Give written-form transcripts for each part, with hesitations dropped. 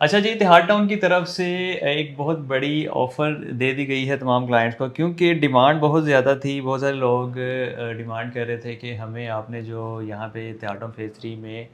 अच्छा जी, तिहाड़ टाउन की तरफ से एक बहुत बड़ी ऑफ़र दे दी गई है तमाम क्लाइंट्स को क्योंकि डिमांड बहुत ज़्यादा थी। बहुत सारे लोग डिमांड कर रहे थे कि हमें आपने जो यहाँ पे तिहाड़ टाउन फ़ेज़ 3 में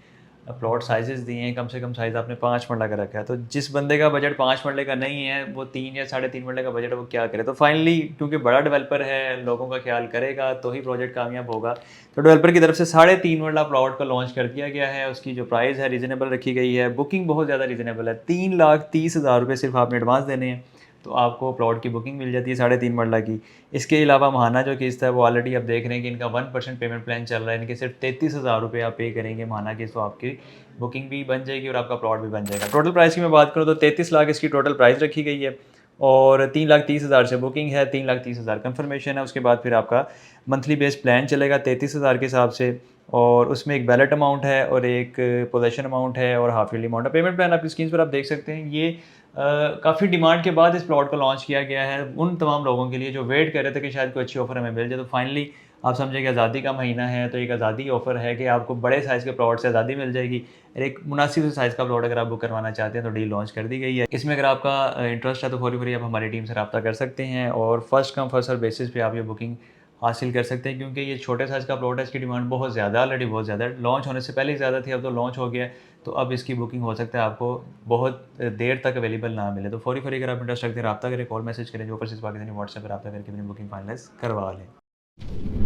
प्लॉट साइज़ेज़ दिए हैं, कम से कम साइज़ आपने 5 मरला का रखा है। तो जिस बंदे का बजट 5 मरले का नहीं है, वो 3 या साढ़े 3 मरले का बजट है, वो क्या करे? तो फाइनली क्योंकि बड़ा डेवलपर है, लोगों का ख़्याल करेगा, तो ही प्रोजेक्ट कामयाब होगा। तो डेवलपर की तरफ से साढ़े 3 मरला प्लॉट को लॉन्च कर दिया गया है। उसकी जो प्राइस है रीज़नेबल रखी गई है। बुकिंग बहुत ज़्यादा रीज़नेबल है। 3,30,000 रुपए सिर्फ़ आपने एडवांस देने हैं, तो आपको प्लॉट की बुकिंग मिल जाती है साढ़े 3 मरला की। इसके अलावा महाना जो किस्त है, वो ऑलरेडी आप देख रहे हैं कि इनका 1% पेमेंट प्लान चल रहा है। इनके सिर्फ 33,000 रुपए आप पे करेंगे महाना किस्त, तो आपकी बुकिंग भी बन जाएगी और आपका प्लॉट भी बन जाएगा। टोटल प्राइस की मैं बात करूँ तो 33 लाख इसकी टोटल प्राइस रखी गई है और 3,30,000 से बुकिंग है, 3,30,000 कन्फर्मेशन है। उसके बाद फिर आपका मंथली बेस्ड प्लान चलेगा 33,000 के हिसाब से और उसमें एक बैलेट अमाउंट है और एक पोजेसन अमाउंट है और हाफ ईयरली अमाउंट है। पेमेंट प्लान आपकी स्क्रीन पर आप देख सकते हैं। ये काफ़ी डिमांड के बाद इस प्लॉट को लॉन्च किया गया है उन तमाम लोगों के लिए जो वेट कर रहे थे कि शायद कोई अच्छी ऑफ़र हमें मिल जाए। तो फाइनली आप समझिए कि आज़ादी का महीना है, तो एक आज़ादी ऑफ़र है कि आपको बड़े साइज़ के प्लॉट से आज़ादी मिल जाएगी। और एक मुनासिब साइज़ का प्लॉट अगर आप बुक करवाना चाहते हैं तो डील लॉन्च कर दी गई है। इसमें अगर आपका इंटरेस्ट है तो फौरी-फौरी आप हमारी टीम से राब्ता कर सकते हैं और first come first serve basis पे आप ये बुकिंग हासिल कर सकते हैं क्योंकि ये छोटे साइज़ का प्लॉट है, इसकी डिमांड बहुत ज़्यादा ऑलरेडी बहुत ज़्यादा है। लॉन्च होने से पहले ही ज़्यादा थी, अब तो लॉन्च हो गया है, तो अब इसकी बुकिंग हो सकता है आपको बहुत देर तक अवेलेबल ना मिले। तो फौरी-फौरी अगर आप इंटरेस्ट रखते हैं, राब्ता करें, कॉल मैसेज करें, जो ओवरसीज़ पाकिस्तानी व्हाट्सएप पे राब्ता करके अपनी बुकिंग फाइनलाइज़ करवा लें।